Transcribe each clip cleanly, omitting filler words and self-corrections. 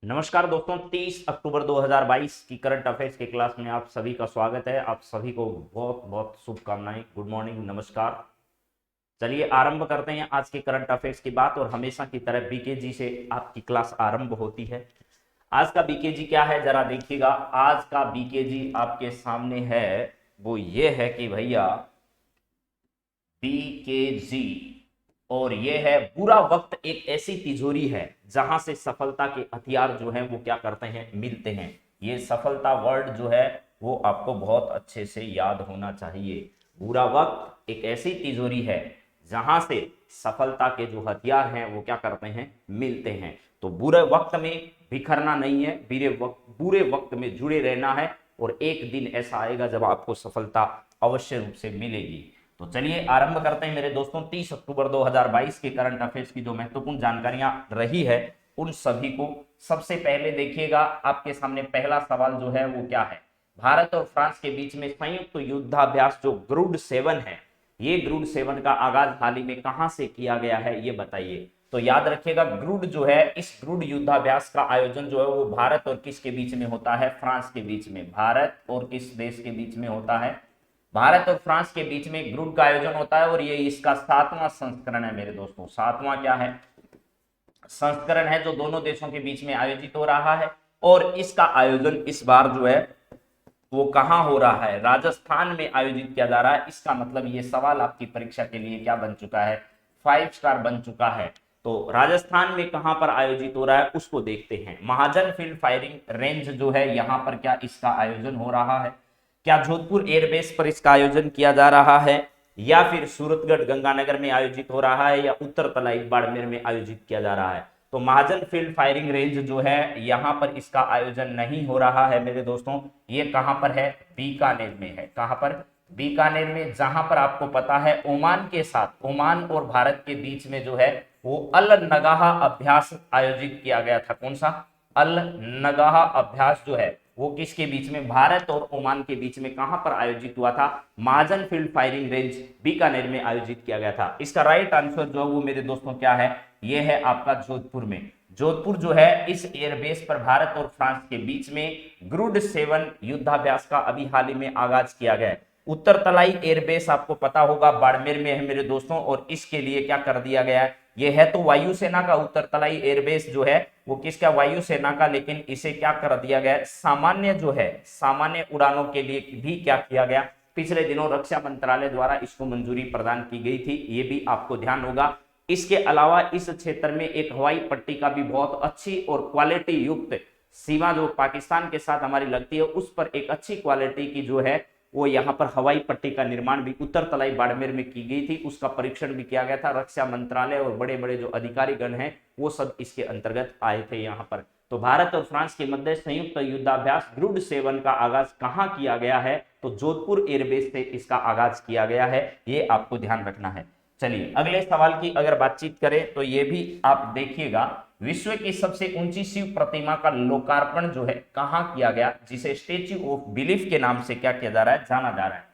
नमस्कार दोस्तों, 30 अक्टूबर 2022 की करंट अफेयर्स के क्लास में आप सभी का स्वागत है। आप सभी को बहुत बहुत शुभकामनाएं। गुड मॉर्निंग, नमस्कार। चलिए आरंभ करते हैं आज के करंट अफेयर्स की बात। और हमेशा की तरह बीकेजी से आपकी क्लास आरंभ होती है। आज का बीकेजी क्या है जरा देखिएगा। आज का बीकेजी आपके सामने है, वो ये है कि भैया बीकेजी, और ये है बुरा वक्त एक ऐसी तिजोरी है जहां से सफलता के हथियार जो हैं वो क्या करते हैं, मिलते हैं। ये सफलता वर्ड जो है वो आपको बहुत अच्छे से याद होना चाहिए। बुरा वक्त एक ऐसी तिजोरी है जहां से सफलता के जो हथियार हैं वो क्या करते हैं, मिलते हैं। तो बुरे वक्त में बिखरना नहीं है, बुरे वक्त में जुड़े रहना है। और एक दिन ऐसा आएगा जब आपको सफलता अवश्य रूप से मिलेगी। तो चलिए आरंभ करते हैं मेरे दोस्तों 30 अक्टूबर 2022 के करंट अफेयर्स की जो महत्वपूर्ण जानकारियां रही है उन सभी को। सबसे पहले देखिएगा, आपके सामने पहला सवाल जो है वो क्या है। भारत और फ्रांस के बीच में संयुक्त युद्धाभ्यास जो ग्रुड 7 है, ये ग्रुड 7 का आगाज हाल ही में कहां से किया गया है, ये बताइए। तो याद रखिएगा, ग्रुड जो है, इस ग्रुड युद्धाभ्यास का आयोजन जो है वो भारत और किसके बीच में होता है, फ्रांस के बीच में। भारत और किस देश के बीच में होता है, भारत और फ्रांस के बीच में ग्रुड का आयोजन होता है। और ये इसका 7वां संस्करण है मेरे दोस्तों। 7वां क्या है, संस्करण है जो दोनों देशों के बीच में आयोजित हो रहा है। और इसका आयोजन इस बार जो है वो कहां हो रहा है, राजस्थान में आयोजित किया जा रहा है। इसका मतलब ये सवाल आपकी परीक्षा के लिए क्या बन चुका है, 5 स्टार बन चुका है। तो राजस्थान में कहां पर आयोजित हो रहा है उसको देखते हैं। महाजन फील्ड फायरिंग रेंज जो है, यहां पर क्या इसका आयोजन हो रहा है। क्या जोधपुर एयरबेस पर इसका आयोजन किया जा रहा है, या फिर सूरतगढ़ गंगानगर में आयोजित हो रहा है, या उत्तर तलाई बाड़मेर में आयोजित किया जा रहा है। तो महाजन फील्ड फायरिंग रेंज जो है यहां पर इसका आयोजन नहीं हो रहा है मेरे दोस्तों। ये कहां पर है, बीकानेर में है। कहां पर, बीकानेर में, जहां पर आपको पता है ओमान के साथ, ओमान और भारत के बीच में जो है वो अल नगाह अभ्यास आयोजित किया गया था। कौन सा, अल नगाह अभ्यास जो है वो किसके बीच में, भारत और ओमान के बीच में कहां पर आयोजित हुआ था, महाजन फील्ड फायरिंग रेंज बीकानेर में आयोजित किया गया था। इसका राइट आंसर जो है वो मेरे दोस्तों क्या है, ये है आपका जोधपुर में। जोधपुर जो है, इस एयरबेस पर भारत और फ्रांस के बीच में ग्रुड 7 युद्धाभ्यास का अभी हाल ही में आगाज किया गया है। उत्तर तलाई एयरबेस आपको पता होगा बाड़मेर में है मेरे दोस्तों। और इसके लिए क्या कर दिया गया है, ये है तो वायुसेना का, उत्तर तलाई एयरबेस जो है वो किसका, वायुसेना का। लेकिन इसे क्या कर दिया गया, सामान्य जो है, सामान्य उड़ानों के लिए भी क्या किया गया, पिछले दिनों रक्षा मंत्रालय द्वारा इसको मंजूरी प्रदान की गई थी। ये भी आपको ध्यान होगा। इसके अलावा इस क्षेत्र में एक हवाई पट्टी का भी बहुत अच्छी और क्वालिटी युक्त सीमा जो पाकिस्तान के साथ हमारी लगती है, उस पर एक अच्छी क्वालिटी की जो है वो यहाँ पर हवाई पट्टी का निर्माण भी उत्तर तलाई बाड़मेर में की गई थी। उसका परीक्षण भी किया गया था। रक्षा मंत्रालय और बड़े बड़े जो अधिकारीगण हैं वो सब इसके अंतर्गत आए थे यहाँ पर। तो भारत और फ्रांस के मध्य संयुक्त युद्धाभ्यास ग्रुड 7 का आगाज कहाँ किया गया है, तो जोधपुर एयरबेस से इसका आगाज किया गया है। ये आपको ध्यान रखना है। चलिए अगले सवाल की अगर बातचीत करें तो ये भी आप देखिएगा, विश्व की सबसे ऊंची शिव प्रतिमा का लोकार्पण जो है कहां किया गया, जिसे स्टेच्यू ऑफ बिलीफ के नाम से क्या किया जा रहा है, जाना जा रहा है।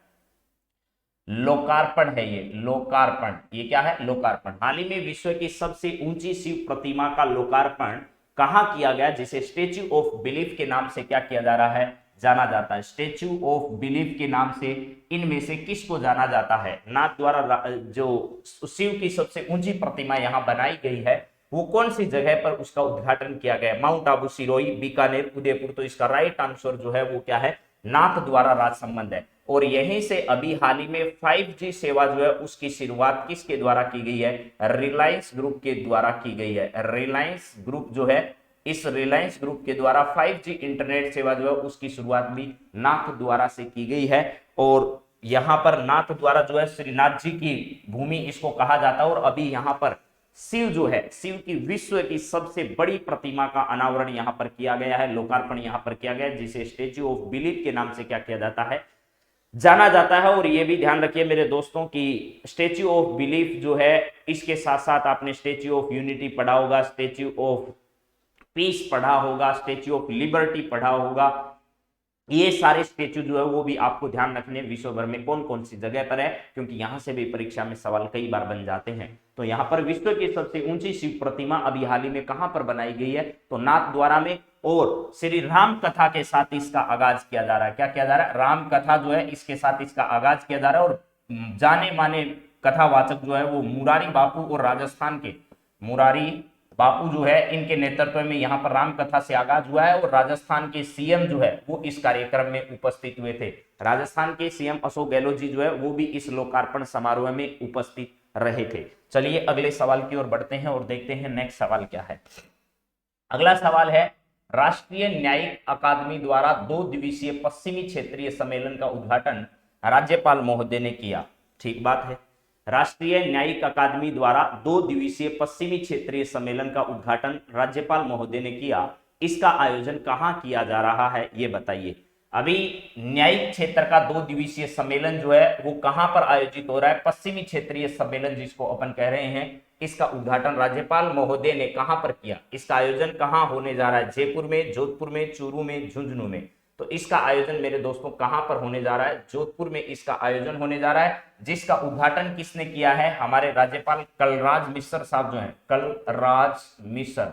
लोकार्पण है ये, लोकार्पण, ये क्या है, लोकार्पण। हाल ही में विश्व की सबसे ऊंची शिव प्रतिमा का लोकार्पण कहां किया गया, जिसे स्टेच्यू ऑफ बिलीफ के नाम से क्या किया जा रहा है, जाना जाता है। स्टेच्यू ऑफ बिलीफ के नाम से इनमें से किसको जाना जाता है, नाथ द्वारा जो शिव की सबसे ऊंची प्रतिमा यहां बनाई गई है वो कौन सी जगह पर उसका उद्घाटन किया गया, माउंट आबू, सिरोही, बीकानेर, उदयपुर। तो इसका राइट आंसर जो है वो क्या है, नाथ द्वारा राजसंबंध है। और यहीं से अभी हाल ही में 5G सेवा जो है उसकी शुरुआत किसके द्वारा की गई है, रिलायंस ग्रुप के द्वारा की गई है। रिलायंस ग्रुप जो है, इस रिलायंस ग्रुप के द्वारा 5G इंटरनेट सेवा जो है उसकी शुरुआत भी नाथ द्वारा से की गई है। और यहां पर नाथ द्वारा जो है श्रीनाथ जी की भूमि इसको कहा जाता है। और अभी यहां पर शिव जो है, शिव की विश्व की सबसे बड़ी प्रतिमा का अनावरण यहां पर किया गया है, लोकार्पण यहां पर किया गया है, जिसे स्टेच्यू ऑफ बिलीफ के नाम से क्या किया जाता है, जाना जाता है। और ये भी ध्यान रखिए मेरे दोस्तों कि स्टेच्यू ऑफ बिलीफ जो है, इसके साथ साथ आपने स्टेच्यू ऑफ यूनिटी पढ़ा होगा, स्टेच्यू ऑफ पीस पढ़ा होगा, स्टेच्यू ऑफ लिबर्टी पढ़ा होगा। ये सारे स्टेच्यू जो है वो भी आपको ध्यान रखने विश्व भर में कौन कौन सी जगह पर है, क्योंकि यहां से भी परीक्षा में सवाल कई बार बन जाते हैं। तो यहाँ पर विश्व की सबसे ऊंची शिव प्रतिमा अभी हाल ही में कहां पर बनाई गई है, तो नाथद्वारा में, और श्री राम कथा के साथ इसका आगाज किया जा रहा है। क्या किया जा रहा है, राम कथा जो है इसके साथ इसका आगाज किया जा रहा है। और जाने माने कथावाचक जो है वो मुरारी बापू और राजस्थान के मुरारी बापू जो है इनके नेतृत्व में यहाँ पर राम कथा से आगाज हुआ है। और राजस्थान के सीएम जो है वो इस कार्यक्रम में उपस्थित हुए थे। राजस्थान के सीएम अशोक गहलोत जी जो है वो भी इस लोकार्पण समारोह में उपस्थित रहे थे। चलिए अगले सवाल की ओर बढ़ते हैं और देखते हैं नेक्स्ट सवाल क्या है। अगला सवाल है, राष्ट्रीय न्यायिक अकादमी द्वारा 2 दिवसीय पश्चिमी क्षेत्रीय सम्मेलन का उद्घाटन राज्यपाल महोदय ने किया। ठीक बात है, राष्ट्रीय न्यायिक अकादमी द्वारा 2 दिवसीय पश्चिमी क्षेत्रीय सम्मेलन का उद्घाटन राज्यपाल महोदय ने किया। इसका आयोजन कहां किया जा रहा है ये बताइए। अभी न्यायिक क्षेत्र का 2 दिवसीय सम्मेलन जो है वो कहां पर आयोजित हो रहा है, पश्चिमी क्षेत्रीय सम्मेलन जिसको अपन कह रहे हैं, इसका उद्घाटन राज्यपाल महोदय ने कहां पर किया। इसका आयोजन कहां होने जा रहा है, जयपुर में, जोधपुर में, चूरू में, झुंझुनू में। तो इसका आयोजन मेरे दोस्तों कहां पर होने जा रहा है, जोधपुर में इसका आयोजन होने जा रहा है, जिसका उद्घाटन किसने किया है, हमारे राज्यपाल कलराज मिश्र साहब जो हैं, कलराज मिश्र,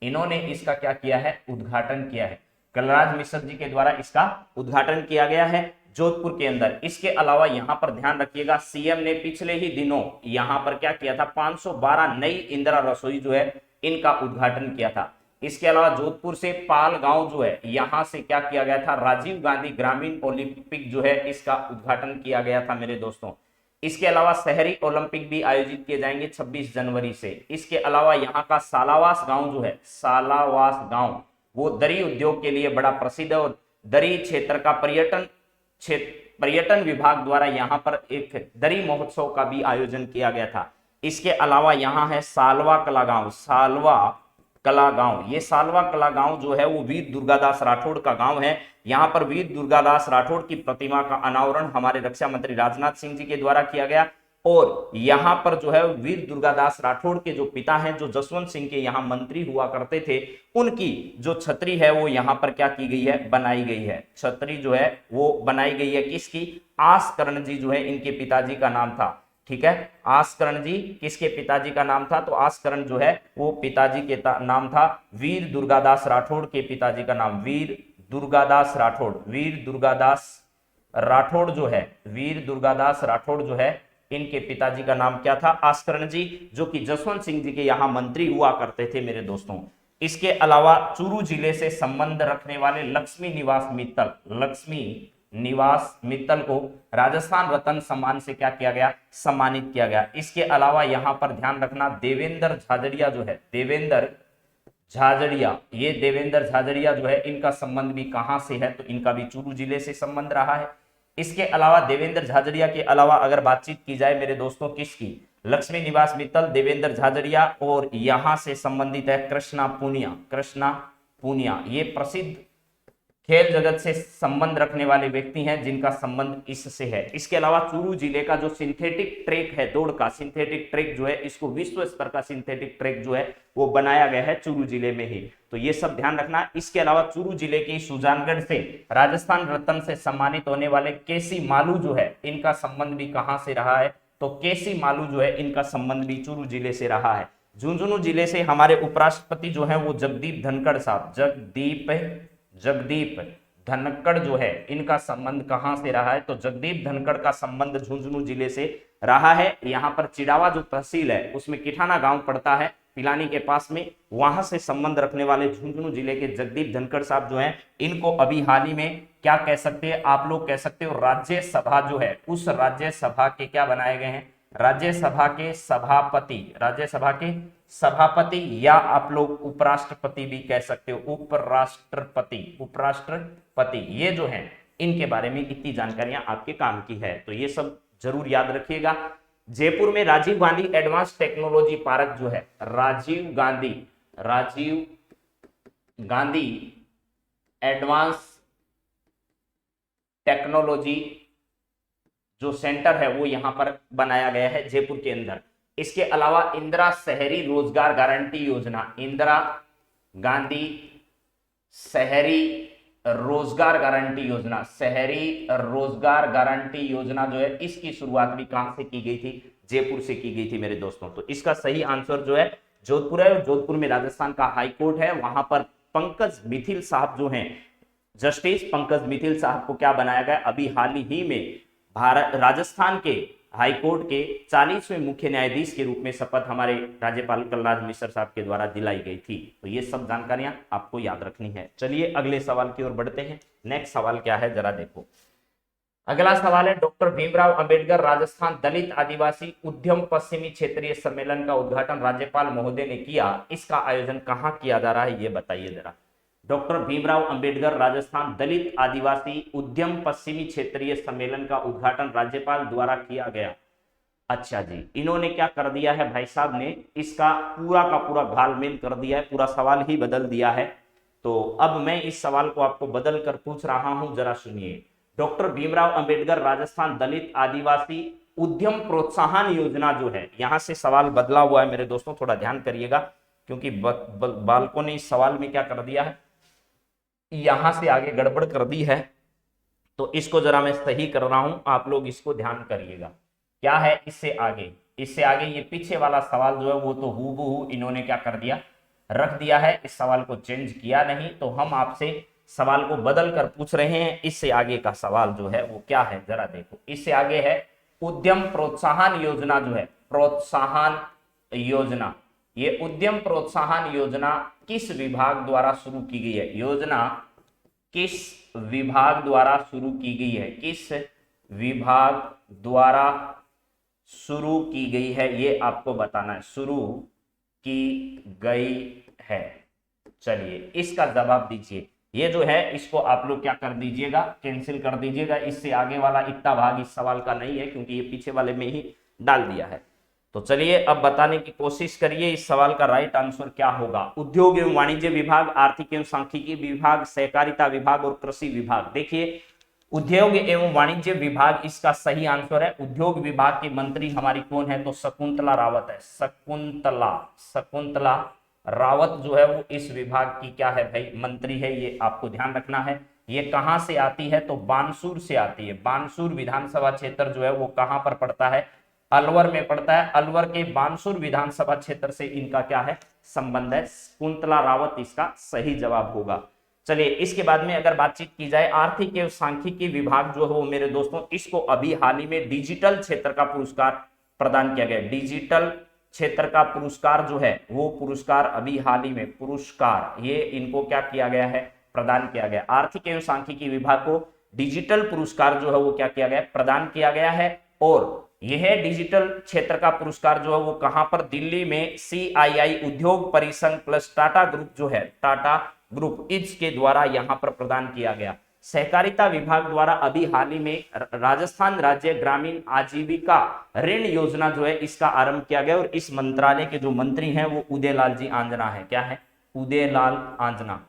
इन्होंने इसका क्या किया है, उद्घाटन किया है। कलराज मिश्र जी के द्वारा इसका उद्घाटन किया गया है जोधपुर के अंदर। इसके अलावा यहां पर ध्यान रखिएगा, सीएम ने पिछले ही दिनों यहां पर क्या किया था, 512 नई इंदिरा रसोई जो है इनका उद्घाटन किया था। इसके अलावा जोधपुर से पाल गांव जो है यहां से क्या किया गया था, राजीव गांधी ग्रामीण ओलंपिक जो है इसका उद्घाटन किया गया था मेरे दोस्तों। इसके अलावा शहरी ओलंपिक भी आयोजित किए जाएंगे 26 जनवरी से। इसके अलावा यहाँ का सालावास गांव जो है, सालावास गांव वो दरी उद्योग के लिए बड़ा प्रसिद्ध है। और दरी क्षेत्र का पर्यटन विभाग द्वारा यहाँ पर एक दरी महोत्सव का भी आयोजन किया गया था। इसके अलावा यहाँ है सालवा कला गांव, सालवा कला गांव। ये सालवा कला गांव जो है वो वीर दुर्गादास राठौड़ का गांव है। यहाँ पर वीर दुर्गादास राठौड़ की प्रतिमा का अनावरण हमारे रक्षा मंत्री राजनाथ सिंह जी के द्वारा किया गया। और यहाँ पर जो है वीर दुर्गादास राठौड़ के जो पिता हैं, जो जसवंत सिंह के यहाँ मंत्री हुआ करते थे, उनकी जो छतरी है वो यहाँ पर क्या की गई है, बनाई गई है। छतरी जो है वो बनाई गई है किसकी, आसकरण जी जो है इनके पिताजी का नाम था। ठीक है, आसकरण जी किसके पिताजी का नाम था, तो आसकरण जो है वो पिताजी के नाम था। वीर दुर्गादास राठौड़ के पिताजी का नाम वीर दुर्गादास राठौड़, वीर दुर्गादास राठौड़ जो है, वीर दुर्गादास राठौड़ जो है इनके पिताजी का नाम क्या था, आस्करण जी, जो कि जसवंत सिंह जी के यहाँ मंत्री हुआ करते थे मेरे दोस्तों। इसके अलावा चूरू जिले से संबंध रखने वाले लक्ष्मी निवास मित्तल, लक्ष्मी निवास मित्तल को राजस्थान रत्न सम्मान से क्या किया गया, सम्मानित किया गया। इसके अलावा यहाँ पर ध्यान रखना, देवेंद्र झाझड़िया जो है, देवेंद्र झाझड़िया, ये देवेंद्र झाझड़िया जो है इनका संबंध भी कहां से है, तो इनका भी चूरू जिले से संबंध रहा है। इसके अलावा देवेंद्र झाझड़िया के अलावा अगर बातचीत की जाए मेरे दोस्तों किसकी, लक्ष्मी निवास मित्तल, देवेंद्र झाझड़िया, और यहां से संबंधित है कृष्णा पूनिया, कृष्णा पूनिया। ये प्रसिद्ध खेल जगत से संबंध रखने वाले व्यक्ति हैं जिनका संबंध इससे है। इसके अलावा चूरू जिले का जो सिंथेटिक ट्रैक है, दौड़ का सिंथेटिक ट्रैक जो है, इसको विश्व स्तर का सिंथेटिक ट्रैक जो है वो बनाया गया है चूरू जिले में ही। तो ये सब ध्यान रखना। इसके अलावा चूरू जिले की सुजानगढ़ से राजस्थान रत्न से सम्मानित होने वाले केसी मालू जो है, इनका संबंध भी कहां से रहा है, तो केसी मालू जो है इनका संबंध भी चूरू जिले से रहा है। झुंझुनू जिले से हमारे उपराष्ट्रपति जो है वो जगदीप धनखड़ साहब, जगदीप धनखड़ जो है इनका संबंध कहां से रहा है, तो जगदीप धनखड़ का संबंध झुंझुनू जिले से रहा है। यहाँ पर चिड़ावा जो तहसील है उसमें किठाना गांव पड़ता है पिलानी के पास में, वहां से संबंध रखने वाले झुंझुनू जिले के जगदीप धनखड़ साहब जो हैं, इनको अभी हाल ही में क्या कह सकते हैं, आप लोग कह सकते हो राज्यसभा जो है उस राज्यसभा के क्या बनाए गए हैं, राज्यसभा के सभापति, राज्यसभा के सभापति, या आप लोग उपराष्ट्रपति भी कह सकते हो, उपराष्ट्रपति, उपराष्ट्रपति। ये जो है इनके बारे में इतनी जानकारियां आपके काम की है, तो ये सब जरूर याद रखिएगा। जयपुर में Rajiv Gandhi advance technology park जो है, राजीव गांधी एडवांस टेक्नोलॉजी जो सेंटर है वो यहां पर बनाया गया है जयपुर के अंदर। इसके अलावा इंदिरा शहरी रोजगार गारंटी योजना, इंदिरा गांधी शहरी रोजगार गारंटी योजना, शहरी रोजगार गारंटी योजना जो है इसकी शुरुआत भी कहां से की गई थी, जयपुर से की गई थी मेरे दोस्तों। तो इसका सही आंसर जो है जोधपुर है, और जोधपुर में राजस्थान का हाई कोर्ट है। वहां पर पंकज मिथिल साहब जो हैं, जस्टिस पंकज मिथिल साहब को क्या बनाया गया, अभी हाल ही में भारत राजस्थान के हाई कोर्ट के 40वें मुख्य न्यायाधीश के रूप में शपथ हमारे राज्यपाल कलराज मिश्र साहब के द्वारा दिलाई गई थी। तो ये सब जानकारियां आपको याद रखनी है। चलिए अगले सवाल की ओर बढ़ते हैं। नेक्स्ट सवाल क्या है जरा देखो। अगला सवाल है, डॉक्टर भीमराव अंबेडकर राजस्थान दलित आदिवासी उद्यम पश्चिमी क्षेत्रीय सम्मेलन का उद्घाटन राज्यपाल महोदय ने किया। इसका आयोजन कहाँ किया जा रहा है, ये बताइए जरा। डॉक्टर भीमराव अंबेडकर राजस्थान दलित आदिवासी उद्यम पश्चिमी क्षेत्रीय सम्मेलन का उद्घाटन राज्यपाल द्वारा किया गया। अच्छा जी, इन्होंने क्या कर दिया है भाई साहब ने, इसका पूरा का पूरा घालमेल कर दिया है, पूरा सवाल ही बदल दिया है। तो अब मैं इस सवाल को आपको बदल कर पूछ रहा हूं, जरा सुनिए। डॉक्टर भीमराव अंबेडकर राजस्थान दलित आदिवासी उद्यम प्रोत्साहन योजना जो है, यहां से सवाल बदला हुआ है मेरे दोस्तों, थोड़ा ध्यान करिएगा, क्योंकि बालकों ने इस सवाल में क्या कर दिया है, यहां से आगे गड़बड़ कर दी है। तो इसको जरा मैं सही कर रहा हूं, आप लोग इसको ध्यान करिएगा। क्या है इससे आगे, इससे आगे ये पीछे वाला सवाल जो है वो तो हूबहू इन्होंने क्या कर दिया, रख दिया है, इस सवाल को चेंज किया नहीं। तो हम आपसे सवाल को बदल कर पूछ रहे हैं। इससे आगे का सवाल जो है वो क्या है जरा देखो। इससे आगे है उद्यम प्रोत्साहन योजना जो है, प्रोत्साहन योजना, ये उद्यम प्रोत्साहन योजना किस विभाग द्वारा शुरू की गई है, योजना किस विभाग द्वारा शुरू की गई है, किस विभाग द्वारा शुरू की गई है, ये आपको बताना है, शुरू की गई है। चलिए इसका जवाब दीजिए। ये जो है इसको आप लोग क्या कर दीजिएगा, कैंसिल कर दीजिएगा। इससे आगे वाला इतना भाग इस सवाल का नहीं है, क्योंकि ये पीछे वाले में ही डाल दिया है। तो चलिए अब बताने की कोशिश करिए इस सवाल का राइट आंसर क्या होगा। उद्योग एवं वाणिज्य विभाग, आर्थिक एवं सांख्यिकी विभाग, सहकारिता विभाग और कृषि विभाग। देखिए उद्योग एवं वाणिज्य विभाग इसका सही आंसर है। उद्योग विभाग की मंत्री हमारी कौन है, तो शकुंतला रावत है। शकुंतला रावत जो है वो इस विभाग की क्या है भाई, मंत्री है। ये आपको ध्यान रखना है। ये कहां से आती है, तो बानसूर से आती है। बानसूर विधानसभा क्षेत्र जो है वो कहां पर पड़ता है, अलवर में पड़ता है। अलवर के बानसूर विधानसभा क्षेत्र से इनका क्या है, संबंध है। शकुंतला रावत इसका सही जवाब होगा। चलिए इसके बाद में अगर बातचीत की जाए, आर्थिक एवं सांख्यिकी विभाग जो है वो मेरे दोस्तों, इसको अभी हाल ही में डिजिटल क्षेत्र का पुरस्कार प्रदान किया गया। डिजिटल क्षेत्र का पुरस्कार जो है वो पुरस्कार अभी हाल ही में पुरस्कार ये इनको क्या किया गया है, प्रदान किया गया। आर्थिक एवं सांख्यिकी विभाग को डिजिटल पुरस्कार जो है वो क्या किया गया, प्रदान किया गया है। और यह डिजिटल क्षेत्र का पुरस्कार जो है वो कहां पर, दिल्ली में CII उद्योग परिसंघ प्लस टाटा ग्रुप जो है, टाटा ग्रुप इसके द्वारा यहां पर प्रदान किया गया। सहकारिता विभाग द्वारा अभी हाल ही में राजस्थान राज्य ग्रामीण आजीविका ऋण योजना जो है इसका आरंभ किया गया। और इस मंत्रालय के जो मंत्री हैं वो उदयलाल जी आंजना है। क्या है, उदयलाल आंजना।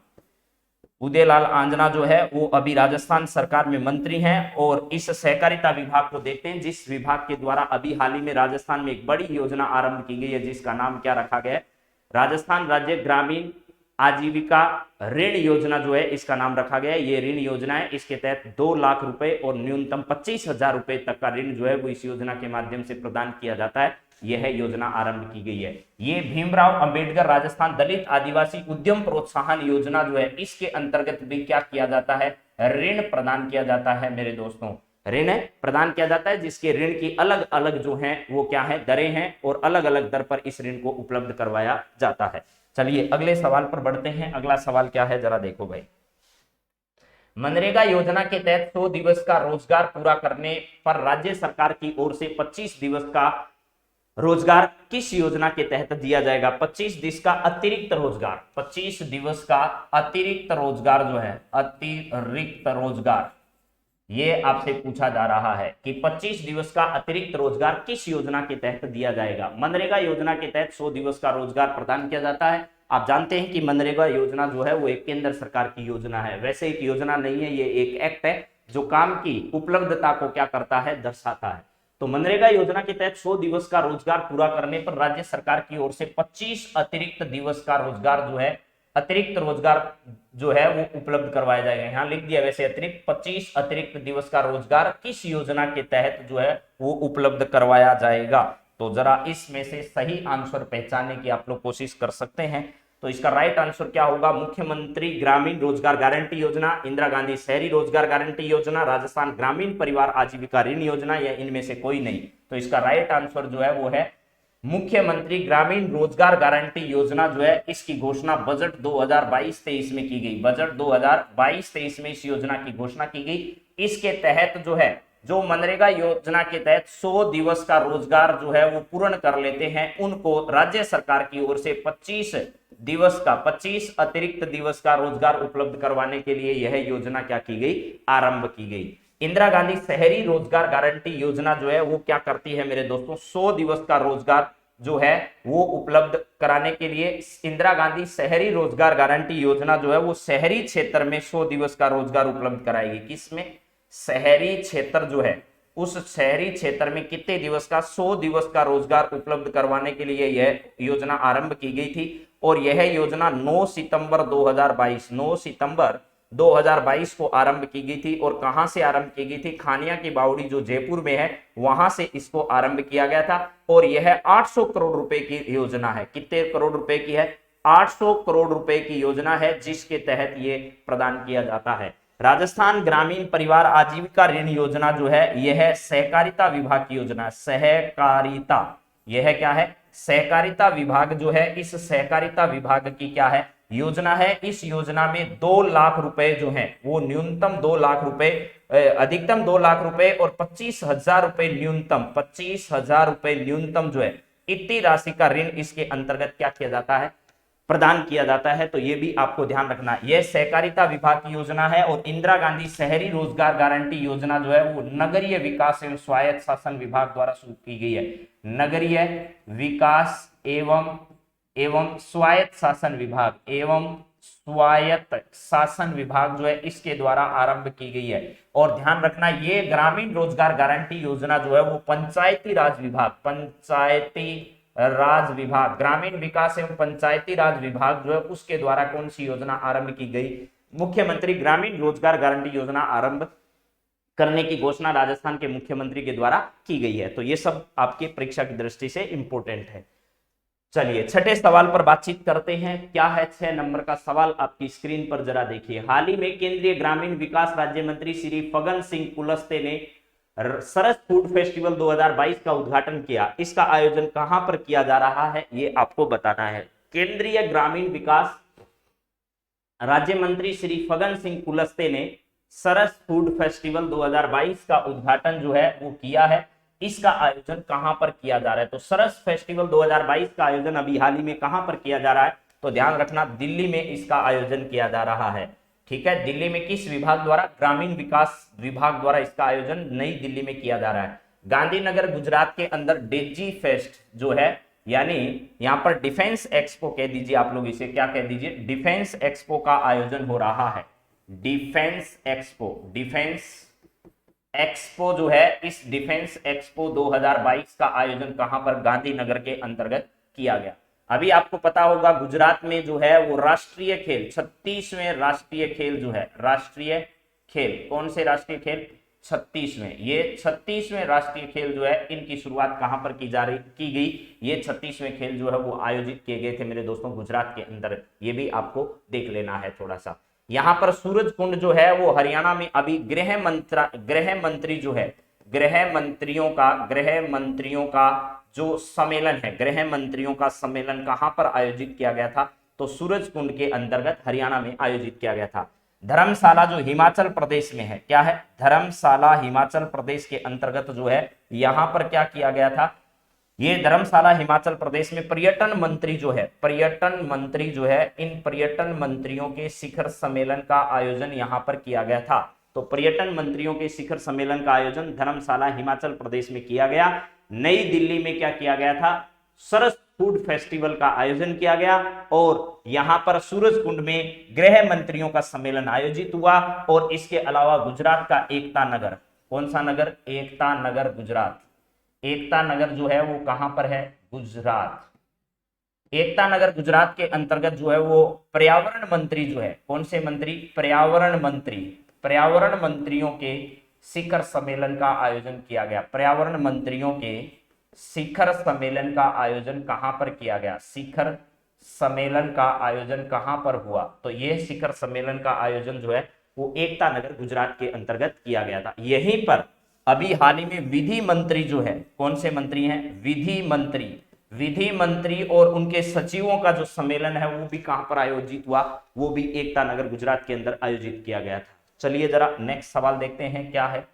उदयलाल आंजना जो है वो अभी राजस्थान सरकार में मंत्री हैं। और इस सहकारिता विभाग को देखते हैं, जिस विभाग के द्वारा अभी हाल ही में राजस्थान में एक बड़ी योजना आरंभ की गई है, जिसका नाम क्या रखा गया है, राजस्थान राज्य ग्रामीण आजीविका ऋण योजना जो है इसका नाम रखा गया है। ये ऋण योजना है, इसके तहत 2 लाख रुपए और न्यूनतम 25,000 रुपए तक का ऋण जो है वो इस योजना के माध्यम से प्रदान किया जाता है। यह योजना आरंभ की गई है। ये भीमराव अंबेडकर राजस्थान दलित आदिवासी उद्यम प्रोत्साहन योजना जो है इसके अंतर्गत भी क्या किया जाता है, ऋण प्रदान किया जाता है मेरे दोस्तों। ऋण प्रदान किया जाता है, जिसके ऋण की अलग अलग जो है वो क्या है, दरें हैं, और अलग अलग दर पर इस ऋण को उपलब्ध करवाया जाता है। चलिए अगले सवाल पर बढ़ते हैं। अगला सवाल क्या है जरा देखो भाई। मनरेगा योजना के तहत 100 दिवस का रोजगार पूरा करने पर राज्य सरकार की ओर से 25 दिवस का रोजगार किस योजना के तहत दिया जाएगा। 25 दिवस का अतिरिक्त रोजगार, 25 दिवस का अतिरिक्त रोजगार जो है, अतिरिक्त रोजगार, ये आपसे पूछा जा रहा है कि 25 दिवस का अतिरिक्त रोजगार किस योजना के तहत दिया जाएगा। मनरेगा योजना के तहत 100 दिवस का रोजगार प्रदान किया जाता है। आप जानते हैं कि मनरेगा योजना जो है वो एक केंद्र सरकार की योजना है। वैसे एक योजना नहीं है, ये एक एक्ट है जो काम की उपलब्धता को क्या करता है, दर्शाता है। तो मनरेगा योजना के तहत 100 दिवस का रोजगार पूरा करने पर राज्य सरकार की ओर से 25 अतिरिक्त दिवस का रोजगार जो है, अतिरिक्त रोजगार जो है वो उपलब्ध करवाया जाएगा। यहाँ लिख दिया वैसे अतिरिक्त 25 अतिरिक्त दिवस का रोजगार किस योजना के तहत जो है वो उपलब्ध करवाया जाएगा। तो जरा इसमें से सही आंसर पहचानने की आप लोग कोशिश कर सकते हैं। तो इसका राइट आंसर क्या होगा? मुख्यमंत्री ग्रामीण रोजगार गारंटी योजना, इंदिरा गांधी शहरी रोजगार गारंटी योजना, राजस्थान ग्रामीण परिवार आजीविका ऋण योजना, या इनमें से कोई नहीं। तो इसका राइट आंसर जो है वो है मुख्यमंत्री ग्रामीण रोजगार गारंटी योजना जो है, इसकी घोषणा बजट 2022-23 में की गई। बजट 2022-23 में इस योजना की घोषणा की गई। इसके तहत जो है, जो मनरेगा योजना के तहत 100 दिवस का रोजगार जो है वो पूर्ण कर लेते हैं, उनको राज्य सरकार की ओर से 25 अतिरिक्त दिवस का रोजगार उपलब्ध करवाने के लिए यह योजना क्या की गई? आरंभ की गई। इंदिरा गांधी शहरी रोजगार गारंटी योजना जो है वो क्या करती है मेरे दोस्तों? 100 दिवस का रोजगार जो है वो उपलब्ध कराने के लिए इंदिरा गांधी शहरी रोजगार गारंटी योजना जो है वो शहरी क्षेत्र में 100 दिवस का रोजगार उपलब्ध कराएगी। किसमें? शहरी क्षेत्र जो है, उस शहरी क्षेत्र में कितने दिवस का? 100 दिवस का रोजगार उपलब्ध करवाने के लिए यह योजना आरंभ की गई थी। और यह योजना 9 सितंबर 2022 को आरंभ की गई थी। और कहां से आरंभ की गई थी? खानिया की बावड़ी जो जयपुर में है, वहां से इसको आरंभ किया गया था। और यह 800 करोड़ रुपए की योजना है। कितने करोड़ रुपए की है? 800 करोड़ रुपए की योजना है, जिसके तहत ये प्रदान किया जाता है। राजस्थान ग्रामीण परिवार आजीविका ऋण योजना जो है, यह सहकारिता विभाग की योजना है। सहकारिता, यह क्या है? सहकारिता विभाग जो है, इस सहकारिता विभाग की क्या है? योजना है। इस योजना में 2 लाख रुपए जो है वो न्यूनतम 2 लाख रुपए, अधिकतम 2 लाख रुपए और 25,000 रुपए न्यूनतम, 25,000 रुपए न्यूनतम जो है, इतनी राशि का ऋण इसके अंतर्गत क्या किया जाता है? प्रदान किया जाता है। तो ये भी आपको ध्यान रखना, यह सहकारिता विभाग की योजना है। और इंदिरा गांधी शहरी रोजगार गारंटी योजना जो है वो नगरीय विकास एवं स्वायत्त शासन विभाग द्वारा शुरू की गई है। नगरीय विकास एवं स्वायत्त शासन विभाग जो है, इसके द्वारा आरंभ की गई है। और ध्यान रखना, ये ग्रामीण रोजगार गारंटी योजना जो है वो पंचायती राज विभाग, ग्रामीण विकास एवं पंचायती राज विभाग जो है, उसके द्वारा कौन सी योजना आरंभ की गई? मुख्यमंत्री ग्रामीण रोजगार गारंटी योजना आरंभ करने की घोषणा राजस्थान के मुख्यमंत्री के द्वारा की गई है। तो ये सब आपके परीक्षा की दृष्टि से इंपॉर्टेंट है। चलिए छठे सवाल पर बातचीत करते हैं। क्या है 6 नंबर का सवाल? आपकी स्क्रीन पर जरा देखिए। हाल ही में केंद्रीय ग्रामीण विकास राज्य मंत्री श्री फग्गन सिंह कुलस्ते ने सरस फूड फेस्टिवल 2022 का उद्घाटन किया। इसका आयोजन कहां पर किया जा रहा है, ये आपको बताना है। केंद्रीय ग्रामीण विकास राज्य मंत्री श्री फग्गन सिंह कुलस्ते ने सरस फूड फेस्टिवल 2022 का उद्घाटन जो है वो किया है। इसका आयोजन कहां पर किया जा रहा है? तो सरस फेस्टिवल 2022 का आयोजन अभी हाल ही में कहां पर किया जा रहा है? तो ध्यान रखना, दिल्ली में इसका आयोजन किया जा रहा है। ठीक है, दिल्ली में किस विभाग द्वारा? ग्रामीण विकास विभाग द्वारा इसका आयोजन नई दिल्ली में किया जा रहा है। गांधीनगर गुजरात के अंदर डेजी फेस्ट जो है, यानी यहां पर डिफेंस एक्सपो कह दीजिए, आप लोग इसे क्या कह दीजिए? डिफेंस एक्सपो का आयोजन हो रहा है। डिफेंस एक्सपो जो है, इस डिफेंस एक्सपो 2022 का आयोजन कहां पर? गांधीनगर के अंतर्गत किया गया। अभी आपको पता होगा गुजरात में जो है वो राष्ट्रीय खेल, 36वें राष्ट्रीय खेल जो है, राष्ट्रीय खेल, कौन से राष्ट्रीय खेल? 36वें। ये 36वें राष्ट्रीय खेल जो है, इनकी शुरुआत कहां पर की गई? ये 36वें खेल जो है वो आयोजित किए गए थे मेरे दोस्तों गुजरात के अंदर। ये भी आपको देख लेना है थोड़ा सा। यहां पर सूरज कुंड जो है वो हरियाणा में, अभी गृह मंत्री जो है, गृह मंत्रियों का जो सम्मेलन है, गृह मंत्रियों का सम्मेलन कहां पर आयोजित किया गया था? तो सूरज कुंड के अंतर्गत हरियाणा में आयोजित किया गया था। धर्मशाला जो हिमाचल प्रदेश में है, क्या है? धर्मशाला हिमाचल प्रदेश के अंतर्गत जो है, यहां पर क्या किया गया था? ये धर्मशाला हिमाचल प्रदेश में पर्यटन मंत्री जो है, इन पर्यटन मंत्रियों के शिखर सम्मेलन का आयोजन यहां पर किया गया था। तो पर्यटन मंत्रियों के शिखर सम्मेलन का आयोजन धर्मशाला हिमाचल प्रदेश में किया गया। नई दिल्ली में क्या किया गया था? सरस फूड फेस्टिवल का आयोजन किया गया। और यहां पर सूरज कुंड में गृह मंत्रियों का सम्मेलन आयोजित हुआ। और इसके अलावा गुजरात का एकता नगर, कौन सा नगर? एकता नगर गुजरात। एकता नगर जो है वो कहां पर है? गुजरात। एकता नगर गुजरात के अंतर्गत जो है वो पर्यावरण मंत्री जो है, कौन से मंत्री? पर्यावरण मंत्रियों के शिखर सम्मेलन का आयोजन किया गया। पर्यावरण मंत्रियों के शिखर सम्मेलन का आयोजन कहां पर किया गया? शिखर सम्मेलन का आयोजन कहां पर हुआ? तो यह शिखर सम्मेलन का आयोजन जो है वो एकता नगर गुजरात के अंतर्गत किया गया था। यहीं पर अभी हाल ही में विधि मंत्री जो है, कौन से मंत्री हैं? विधि मंत्री और उनके सचिवों का जो सम्मेलन है वो भी कहां पर आयोजित हुआ? वो भी एकता नगर गुजरात के अंदर आयोजित किया गया था। चलिए जरा नेक्स्ट सवाल देखते हैं क्या है।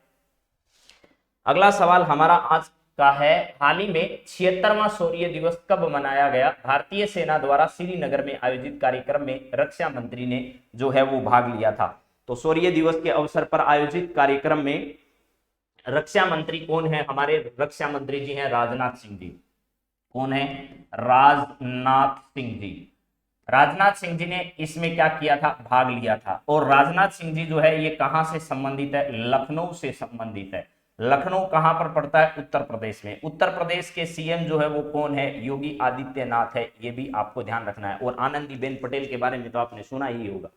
अगला सवाल हमारा आज का है, हाल ही में 76वां शौर्य दिवस कब मनाया गया? भारतीय सेना द्वारा श्रीनगर में आयोजित कार्यक्रम में रक्षा मंत्री ने जो है वो भाग लिया था। तो शौर्य दिवस के अवसर पर आयोजित कार्यक्रम में रक्षा मंत्री कौन है? हमारे रक्षा मंत्री जी हैं राजनाथ सिंह जी। कौन है? राजनाथ सिंह जी। राजनाथ सिंह जी ने इसमें क्या किया था? भाग लिया था। और राजनाथ सिंह जी जो है ये कहां से संबंधित है? लखनऊ से संबंधित है। लखनऊ कहां पर पड़ता है? उत्तर प्रदेश में। उत्तर प्रदेश के सीएम जो है वो कौन है? योगी आदित्यनाथ है। ये भी आपको ध्यान रखना है। और आनंदीबेन पटेल के बारे में तो आपने सुना ही होगा।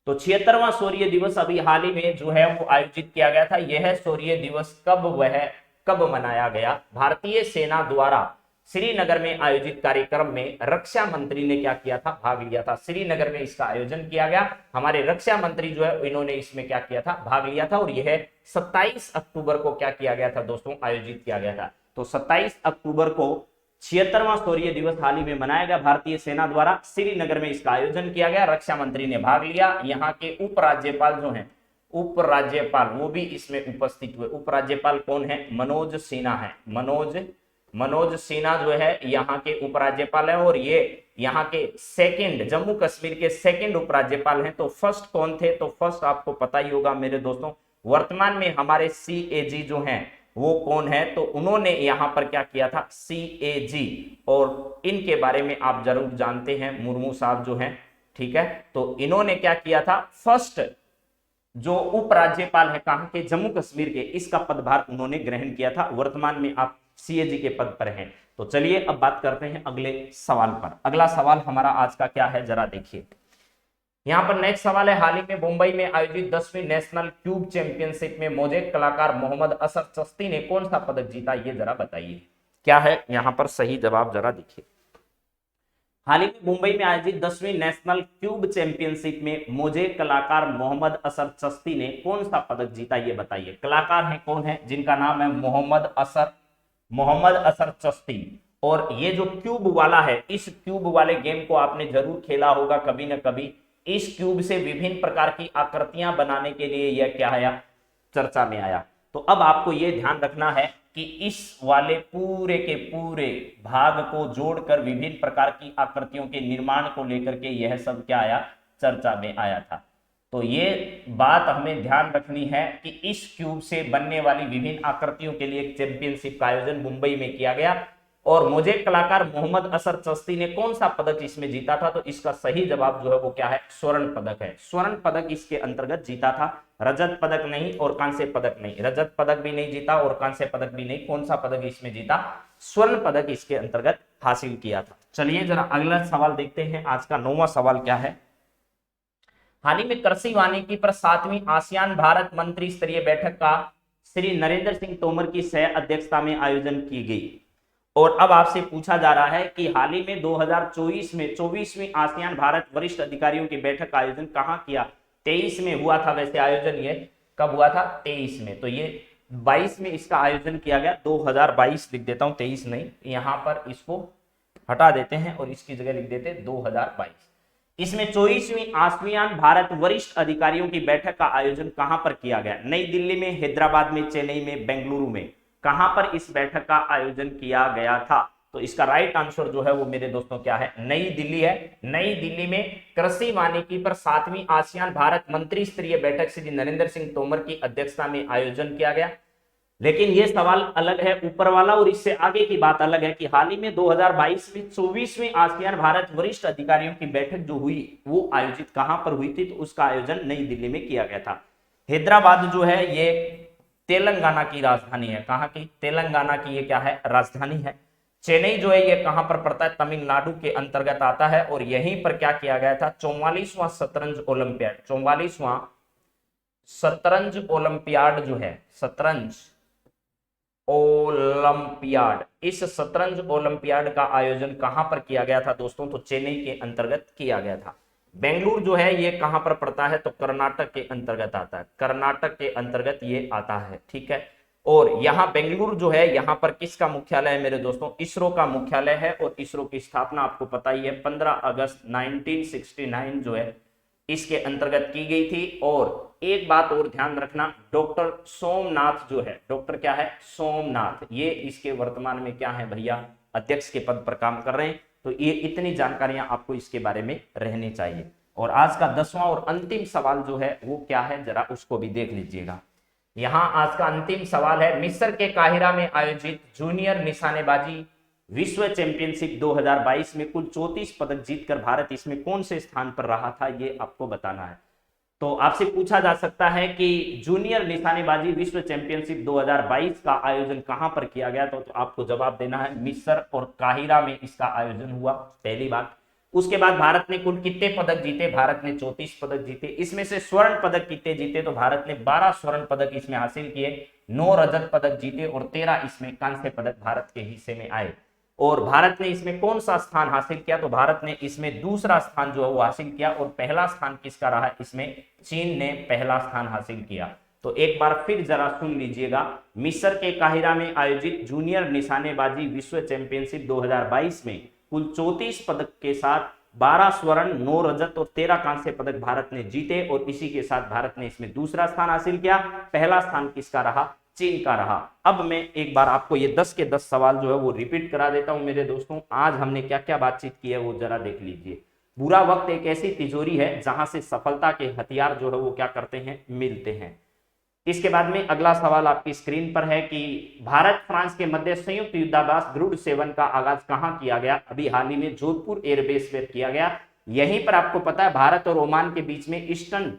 तो 76वां शौर्य दिवस अभी हाल ही में जो है वो आयोजित किया गया था। यह शौर्य दिवस कब मनाया गया? भारतीय सेना द्वारा श्रीनगर में आयोजित कार्यक्रम में रक्षा मंत्री ने क्या किया था? भाग लिया था। श्रीनगर में इसका आयोजन किया गया। हमारे रक्षा मंत्री जो है इन्होंने इसमें क्या किया था? भाग लिया था। और यह 27 अक्टूबर को क्या किया गया था दोस्तों? आयोजित किया गया था। तो 27 अक्टूबर को 76वां शौर्य दिवस हाल ही में मनाया गया भारतीय सेना द्वारा। श्रीनगर में इसका आयोजन किया गया। रक्षा मंत्री ने भाग लिया। यहाँ के उपराज्यपाल जो हैं, उपराज्यपाल वो भी इसमें उपस्थित हुए। उपराज्यपाल कौन है? मनोज सिन्हा है। मनोज सिन्हा जो है यहाँ के उपराज्यपाल हैं। और ये यहाँ के सेकंड, जम्मू कश्मीर के सेकंड उपराज्यपाल हैं। तो फर्स्ट कौन थे? तो फर्स्ट आपको पता ही होगा मेरे दोस्तों, वर्तमान में हमारे CAG जो हैं वो कौन है? तो उन्होंने यहां पर क्या किया था? CAG। और इनके बारे में आप जरूर जानते हैं, मुर्मू साहब जो हैं, ठीक है। तो इन्होंने क्या किया था? फर्स्ट जो उपराज्यपाल है कहां के? जम्मू कश्मीर के, इसका पदभार उन्होंने ग्रहण किया था। वर्तमान में आप CAG के पद पर हैं। तो चलिए अब बात करते हैं अगले सवाल पर। अगला सवाल हमारा आज का क्या है, जरा देखिए। यहां पर नेक्स्ट सवाल है, हाल ही में मुंबई में आयोजित 10वीं नेशनल क्यूब चैंपियनशिप में मोजेक कलाकार मोहम्मद असर चश्ती ने कौन सा पदक जीता? ये जरा बताइए क्या है यहां पर सही जवाब, जरा देखिए। हाल ही में मुंबई में आयोजित 10वीं नेशनल क्यूब चैंपियनशिप में मोजेक कलाकार मोहम्मद असर चश्ती ने कौन सा पदक जीता? ये बताइए। कलाकार है कौन है? जिनका नाम है मोहम्मद असर चश्ती। और ये जो क्यूब वाला है, इस क्यूब वाले गेम को आपने जरूर खेला होगा कभी ना कभी। इस क्यूब से विभिन्न प्रकार की आकृतियां बनाने के लिए यह क्या आया? चर्चा में आया। तो अब आपको यह ध्यान रखना है कि इस वाले पूरे के पूरे भाग को जोड़कर विभिन्न प्रकार की आकृतियों के निर्माण को लेकर के यह सब क्या आया? चर्चा में आया था। तो ये बात हमें ध्यान रखनी है कि इस क्यूब से बनने वाली विभिन्न आकृतियों के लिए एक चैंपियनशिप का आयोजन मुंबई में किया गया। और मोजेक कलाकार मोहम्मद असर चश्ती ने कौन सा पदक इसमें जीता था? तो इसका सही जवाब जो है वो क्या है? स्वर्ण पदक है। स्वर्ण पदक इसके अंतर्गत जीता था, रजत पदक नहीं और कांस्य पदक नहीं। रजत पदक भी नहीं जीता और कांस्य पदक भी नहीं। कौन सा पदक इसमें जीता? स्वर्ण पदक इसके अंतर्गत हासिल किया था। चलिए जरा अगला सवाल देखते हैं। आज का 9वां सवाल क्या है। हाल ही में कृषि वानिकी पर 7वीं आसियान भारत मंत्री स्तरीय बैठक का श्री नरेंद्र सिंह तोमर की सह अध्यक्षता में आयोजन की गई। और अब आपसे पूछा जा रहा है कि हाल ही में 2024 में 24वीं आसियान भारत वरिष्ठ अधिकारियों की बैठक का आयोजन कहां किया? 23 में हुआ था। वैसे आयोजन ये कब हुआ था? 23 में। तो ये 22 में इसका आयोजन किया गया। 2022 लिख देता हूं, 23 नहीं। यहां पर इसको हटा देते हैं और इसकी जगह लिख देते 2022। इसमें 24वीं आसियान भारत वरिष्ठ अधिकारियों की बैठक का आयोजन कहां पर किया गया? नई दिल्ली में, हैदराबाद में, चेन्नई में, बेंगलुरु में। कहां पर इस बैठक का आयोजन किया गया था? तो इसका राइट आंसर जो है वो मेरे दोस्तों क्या है? नई दिल्ली है। नई दिल्ली में कृषि वानिकी पर 7वीं आसियान भारत मंत्री स्तरीय बैठक श्री नरेंद्र सिंह तोमर की अध्यक्षता में आयोजन किया गया। लेकिन यह सवाल अलग है ऊपर वाला, और इससे आगे की बात अलग है कि हाल ही में 2022 में 24वीं आसियान भारत वरिष्ठ अधिकारियों की बैठक जो हुई वो आयोजित कहां पर हुई थी? तो उसका आयोजन नई दिल्ली में किया गया था। हैदराबाद जो है ये तेलंगाना की राजधानी है। कहां की? तेलंगाना की ये क्या है? राजधानी है। चेन्नई जो है ये कहां पर पड़ता है? तमिलनाडु के अंतर्गत आता है। और यहीं पर क्या किया गया था? 44वां शतरंज ओलंपियाड, 44वां शतरंज ओलंपियाड जो है, शतरंज ओलंपियाड। इस शतरंज ओलंपियाड का आयोजन कहां पर किया गया था दोस्तों? तो चेन्नई के अंतर्गत किया गया था। बेंगलुरु जो है ये कहां पर पड़ता है? तो कर्नाटक के अंतर्गत आता है, कर्नाटक के अंतर्गत ये आता है, ठीक है। और यहाँ बेंगलुरु जो है, यहाँ पर किसका मुख्यालय है मेरे दोस्तों? इसरो का मुख्यालय है। और इसरो की स्थापना आपको पता ही है 15 अगस्त 1969 जो है इसके अंतर्गत की गई थी। और एक बात और ध्यान रखना, डॉक्टर सोमनाथ जो है, डॉक्टर क्या है? सोमनाथ, ये इसके वर्तमान में क्या है भैया? अध्यक्ष के पद पर काम कर रहे हैं। तो ये इतनी जानकारियां आपको इसके बारे में रहनी चाहिए। और आज का 10वां और अंतिम सवाल जो है वो क्या है, जरा उसको भी देख लीजिएगा। यहां आज का अंतिम सवाल है, मिस्र के काहिरा में आयोजित जूनियर निशानेबाजी विश्व चैंपियनशिप 2022 में कुल 34 पदक जीतकर भारत इसमें कौन से स्थान पर रहा था, ये आपको बताना है। तो आपसे पूछा जा सकता है कि जूनियर निशानेबाजी विश्व चैंपियनशिप 2022 का आयोजन कहां पर किया गया, तो आपको जवाब देना है मिस्र और काहिरा में इसका आयोजन हुआ, पहली बात। उसके बाद भारत ने कुल कितने पदक जीते? भारत ने 34 पदक जीते। इसमें से स्वर्ण पदक कितने जीते? तो भारत ने 12 स्वर्ण पदक इसमें हासिल किए, 9 रजत पदक जीते और 13 इसमें कांस्य पदक भारत के हिस्से में आए। और भारत ने इसमें कौन सा स्थान हासिल किया? तो भारत ने इसमें दूसरा स्थान जो है वो हासिल किया। और पहला स्थान किसका रहा? इसमें चीन ने पहला स्थान हासिल किया। तो एक बार फिर जरा सुन लीजिएगा, मिस्र के काहिरा में आयोजित जूनियर निशानेबाजी विश्व चैंपियनशिप 2022 में कुल 34 पदक के साथ 12 स्वर्ण, 9 रजत और 13 कांस्य पदक भारत ने जीते। और इसी के साथ भारत ने इसमें दूसरा स्थान हासिल किया। पहला स्थान किसका रहा? चीन का रहा। अब मैं एक बार आपको ये 10 के 10 सवाल जो है वो रिपीट करा देता हूं मेरे दोस्तों। आज हमने क्या क्या बातचीत की है वो जरा देख लीजिए। बुरा वक्त एक ऐसी तिजोरी है जहां से सफलता के हथियार जो है वो क्या करते हैं? मिलते हैं। इसके बाद में अगला सवाल आपकी स्क्रीन पर है कि भारत फ्रांस के मध्य संयुक्त युद्धाभ्यास ग्रुड 7 का आगाज कहां किया गया? अभी हाल ही में जोधपुर एयरबेस पर किया गया। यहीं पर आपको पता है भारत और ओमान के बीच में ईस्टर्न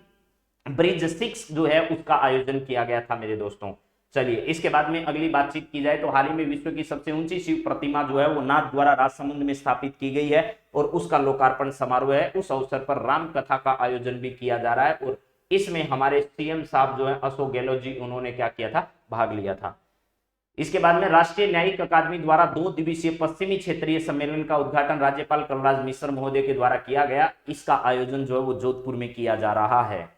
ब्रिज 6 जो है उसका आयोजन किया गया था मेरे दोस्तों। चलिए इसके बाद में अगली बातचीत की जाए तो हाल ही में विश्व की सबसे ऊंची शिव प्रतिमा जो है वो नाथ द्वारा राजसमंद में स्थापित की गई है और उसका लोकार्पण समारोह है। उस अवसर पर राम कथा का आयोजन भी किया जा रहा है और इसमें हमारे सीएम साहब जो है अशोक गहलोत जी, उन्होंने क्या किया था? भाग लिया था। इसके बाद में राष्ट्रीय न्यायिक अकादमी द्वारा 2 दिवसीय पश्चिमी क्षेत्रीय सम्मेलन का उद्घाटन राज्यपाल कलराज मिश्र महोदय के द्वारा किया गया। इसका आयोजन जो है वो जोधपुर में किया जा रहा है।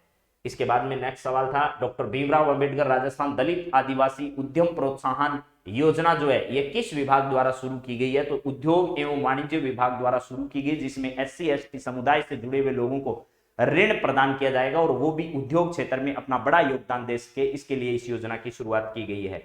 इसके बाद में नेक्स्ट सवाल था, डॉक्टर भीमराव अंबेडकर राजस्थान दलित आदिवासी उद्यम प्रोत्साहन योजना जो है ये किस विभाग द्वारा शुरू की गई है? तो उद्योग एवं वाणिज्य विभाग द्वारा शुरू की गई, जिसमें SC ST समुदाय से जुड़े हुए लोगों को ऋण प्रदान किया जाएगा और वो भी उद्योग क्षेत्र में अपना बड़ा योगदान दे सके, इसके लिए इस योजना की शुरुआत की गई है।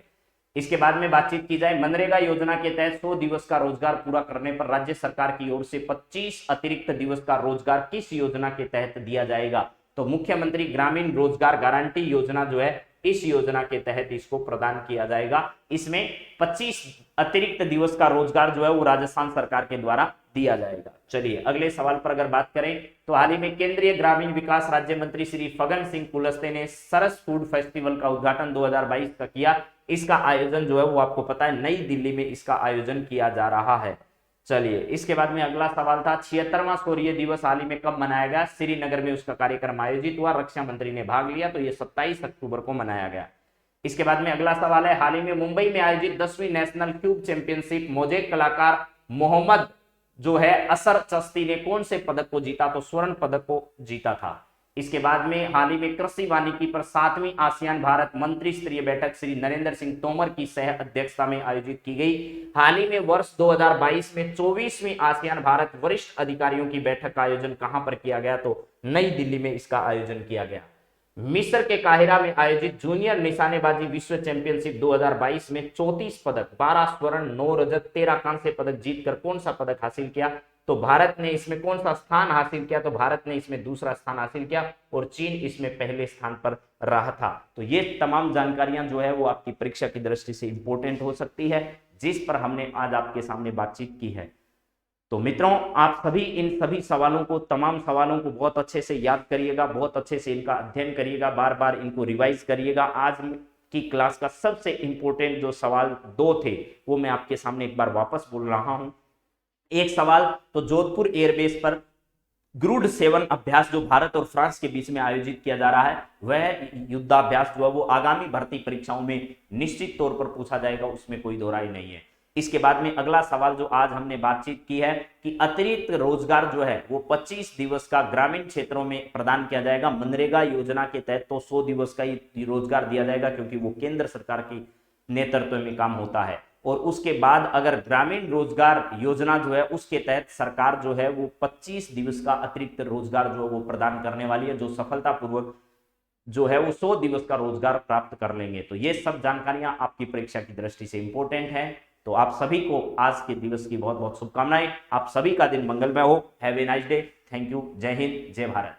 इसके बाद में बातचीत की जाए, मनरेगा योजना के तहत 100 दिवस का रोजगार पूरा करने पर राज्य सरकार की ओर से 25 अतिरिक्त दिवस का रोजगार किस योजना के तहत दिया जाएगा? तो मुख्यमंत्री ग्रामीण रोजगार गारंटी योजना जो है इस योजना के तहत इसको प्रदान किया जाएगा। इसमें 25 अतिरिक्त दिवस का रोजगार जो है वो राजस्थान सरकार के द्वारा दिया जाएगा। चलिए अगले सवाल पर अगर बात करें तो हाल ही में केंद्रीय ग्रामीण विकास राज्य मंत्री श्री फग्गन सिंह कुलस्ते ने सरस फूड फेस्टिवल का उद्घाटन 2022 का किया। इसका आयोजन जो है वो आपको पता है नई दिल्ली में इसका आयोजन किया जा रहा है। चलिए इसके बाद में अगला सवाल था, 76वां शौर्य दिवस हाल ही में कब मनाया गया? श्रीनगर में उसका कार्यक्रम आयोजित हुआ, रक्षा मंत्री ने भाग लिया, तो ये 27 अक्टूबर को मनाया गया। इसके बाद में अगला सवाल है, हाल ही में मुंबई में आयोजित 10वीं नेशनल क्यूब चैंपियनशिप मोजेक कलाकार मोहम्मद जो है असर चस्ती ने कौन से पदक को जीता? तो स्वर्ण पदक को जीता था। इसके बाद में हाल ही में कृषि वानिकी पर 7वीं आसियान भारत मंत्री स्तरीय बैठक श्री नरेंद्र सिंह तोमर की सह अध्यक्षता में आयोजित की गई। हाल ही में वर्ष 2022 में 24वीं आसियान भारत वरिष्ठ अधिकारियों की बैठक का आयोजन कहां पर किया गया? तो नई दिल्ली में इसका आयोजन किया गया। मिस्र के काहिरा में आयोजित जूनियर निशानेबाजी विश्व चैंपियनशिप 2022 में 34 पदक, 12 स्वर्ण, 9 रजत, 13 कांस्य पदक जीतकर कौन सा पदक हासिल किया? तो भारत ने इसमें कौन सा स्थान हासिल किया? तो भारत ने इसमें दूसरा स्थान हासिल किया और चीन इसमें पहले स्थान पर रहा था। तो ये तमाम जानकारियां जो है वो आपकी परीक्षा की दृष्टि से इंपॉर्टेंट हो सकती है, जिस पर हमने आज आपके सामने बातचीत की है। तो मित्रों आप सभी इन सभी सवालों को, तमाम सवालों को बहुत अच्छे से याद करिएगा, बहुत अच्छे से इनका अध्ययन करिएगा, बार बार इनको रिवाइज करिएगा। आज की क्लास का सबसे इंपॉर्टेंट जो सवाल 2 थे वो मैं आपके सामने एक बार वापस बोल रहा हूं। एक सवाल तो जोधपुर एयरबेस पर ग्रुड 7 अभ्यास जो भारत और फ्रांस के बीच में आयोजित किया जा रहा है, वह युद्धाभ्यास जो है वो आगामी भर्ती परीक्षाओं में निश्चित तौर पर पूछा जाएगा, उसमें कोई दो राय नहीं है। इसके बाद में अगला सवाल जो आज हमने बातचीत की है कि अतिरिक्त रोजगार जो है वो 25 दिवस का ग्रामीण क्षेत्रों में प्रदान किया जाएगा। मनरेगा योजना के तहत तो 100 दिवस का ही रोजगार दिया जाएगा, क्योंकि वो केंद्र सरकार की नेतृत्व में काम होता है। और उसके बाद अगर ग्रामीण रोजगार योजना जो है उसके तहत सरकार जो है वो 25 दिवस का अतिरिक्त रोजगार जो वो प्रदान करने वाली है, जो सफलतापूर्वक जो है वो 100 दिवस का रोजगार प्राप्त कर लेंगे। तो ये सब जानकारियां आपकी परीक्षा की दृष्टि से इंपॉर्टेंट है। तो आप सभी को आज के दिवस की बहुत बहुत शुभकामनाएं। आप सभी का दिन मंगलमय हो। Have a nice day. Thank you. जय हिंद, जय भारत।